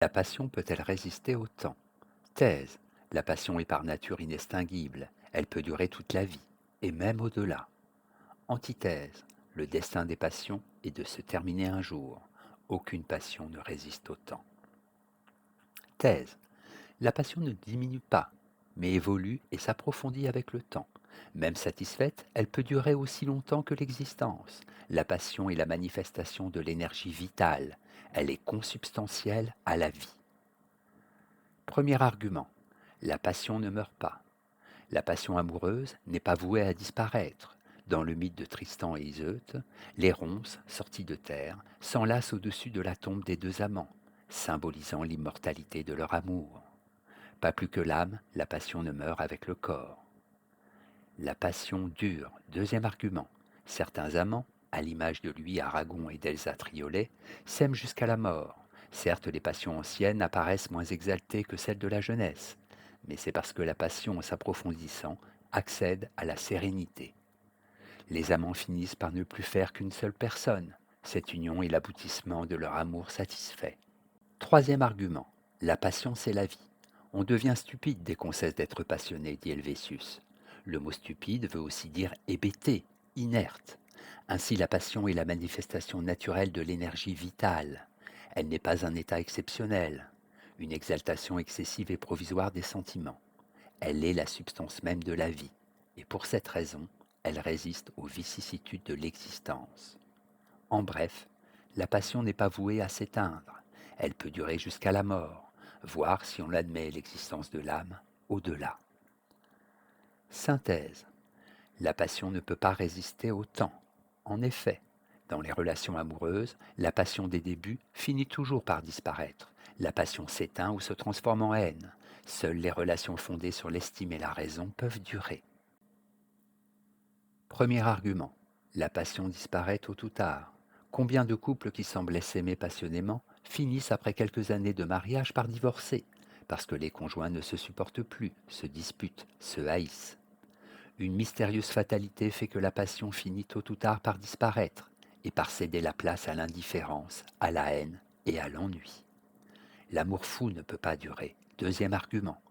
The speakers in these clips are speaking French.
La passion peut-elle résister au temps? Thèse. La passion est par nature inextinguible. Elle peut durer toute la vie, et même au-delà. Antithèse. Le destin des passions est de se terminer un jour. Aucune passion ne résiste au temps. Thèse. La passion ne diminue pas, mais évolue et s'approfondit avec le temps. Même satisfaite, elle peut durer aussi longtemps que l'existence. La passion est la manifestation de l'énergie vitale. Elle est consubstantielle à la vie. Premier argument. La passion ne meurt pas. La passion amoureuse n'est pas vouée à disparaître. Dans le mythe de Tristan et Iseut, les ronces, sorties de terre, s'enlacent au-dessus de la tombe des deux amants, symbolisant l'immortalité de leur amour. Pas plus que l'âme, la passion ne meurt avec le corps. La passion dure. Deuxième argument. Certains amants, à l'image de Louis Aragon et d'Elsa Triolet, s'aiment jusqu'à la mort. Certes, les passions anciennes apparaissent moins exaltées que celles de la jeunesse, mais c'est parce que la passion, en s'approfondissant, accède à la sérénité. Les amants finissent par ne plus faire qu'une seule personne. Cette union est l'aboutissement de leur amour satisfait. Troisième argument. La passion, c'est la vie. On devient stupide dès qu'on cesse d'être passionné, dit Helvétius. Le mot stupide veut aussi dire hébété, inerte. Ainsi, la passion est la manifestation naturelle de l'énergie vitale. Elle n'est pas un état exceptionnel, une exaltation excessive et provisoire des sentiments. Elle est la substance même de la vie, et pour cette raison, elle résiste aux vicissitudes de l'existence. En bref, la passion n'est pas vouée à s'éteindre. Elle peut durer jusqu'à la mort, voire, si on admet l'existence de l'âme, au-delà. Synthèse. La passion ne peut pas résister au temps. En effet, dans les relations amoureuses, la passion des débuts finit toujours par disparaître. La passion s'éteint ou se transforme en haine. Seules les relations fondées sur l'estime et la raison peuvent durer. Premier argument. La passion disparaît tôt ou tard. Combien de couples qui semblaient s'aimer passionnément finissent après quelques années de mariage par divorcer, parce que les conjoints ne se supportent plus, se disputent, se haïssent. Une mystérieuse fatalité fait que la passion finit tôt ou tard par disparaître et par céder la place à l'indifférence, à la haine et à l'ennui. L'amour fou ne peut pas durer. Deuxième argument.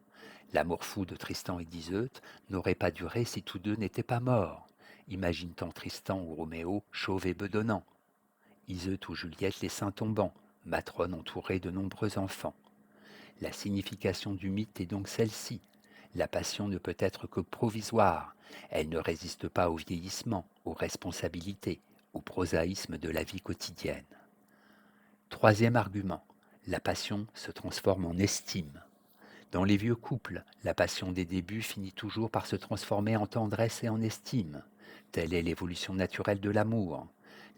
L'amour fou de Tristan et d'Iseut n'aurait pas duré si tous deux n'étaient pas morts. Imagine-t-on Tristan ou Roméo chauve et bedonnant, Iseut ou Juliette les seins tombants, Matrone entourée de nombreux enfants. La signification du mythe est donc celle-ci. La passion ne peut être que provisoire. Elle ne résiste pas au vieillissement, aux responsabilités, au prosaïsme de la vie quotidienne. Troisième argument. La passion se transforme en estime. Dans les vieux couples, la passion des débuts finit toujours par se transformer en tendresse et en estime. Telle est l'évolution naturelle de l'amour.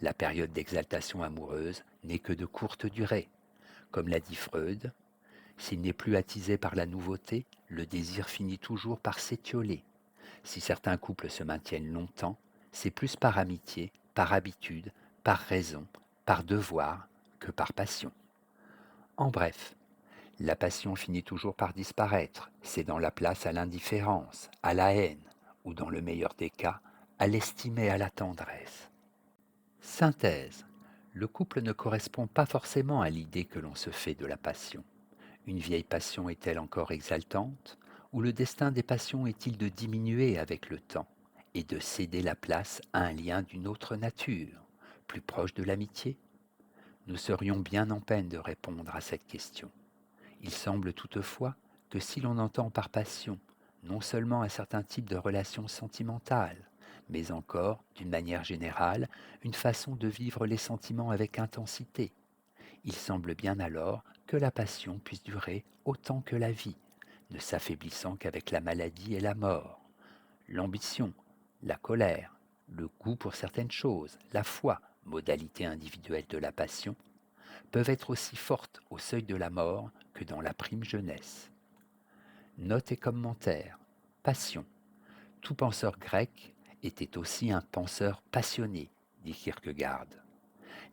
La période d'exaltation amoureuse n'est que de courte durée. Comme l'a dit Freud, s'il n'est plus attisé par la nouveauté, le désir finit toujours par s'étioler. Si certains couples se maintiennent longtemps, c'est plus par amitié, par habitude, par raison, par devoir que par passion. En bref, la passion finit toujours par disparaître, cédant la place à l'indifférence, à la haine, ou dans le meilleur des cas, à l'estime et à la tendresse. Synthèse. Le couple ne correspond pas forcément à l'idée que l'on se fait de la passion. Une vieille passion est-elle encore exaltante, ou le destin des passions est-il de diminuer avec le temps et de céder la place à un lien d'une autre nature, plus proche de l'amitié? Nous serions bien en peine de répondre à cette question. Il semble toutefois que si l'on entend par passion non seulement un certain type de relation sentimentale, mais encore, d'une manière générale, une façon de vivre les sentiments avec intensité, il semble bien alors que la passion puisse durer autant que la vie, ne s'affaiblissant qu'avec la maladie et la mort. L'ambition, la colère, le goût pour certaines choses, la foi, modalité individuelle de la passion, peuvent être aussi fortes au seuil de la mort que dans la prime jeunesse. Note et commentaire. Passion. Tout penseur grec était aussi un penseur passionné, dit Kierkegaard.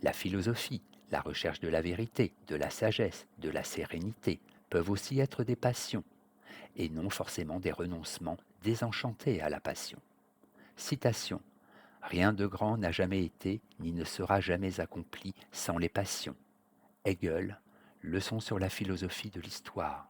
La philosophie, la recherche de la vérité, de la sagesse, de la sérénité peuvent aussi être des passions, et non forcément des renoncements désenchantés à la passion. Citation. Rien de grand n'a jamais été ni ne sera jamais accompli sans les passions. Hegel, Leçon sur la philosophie de l'histoire.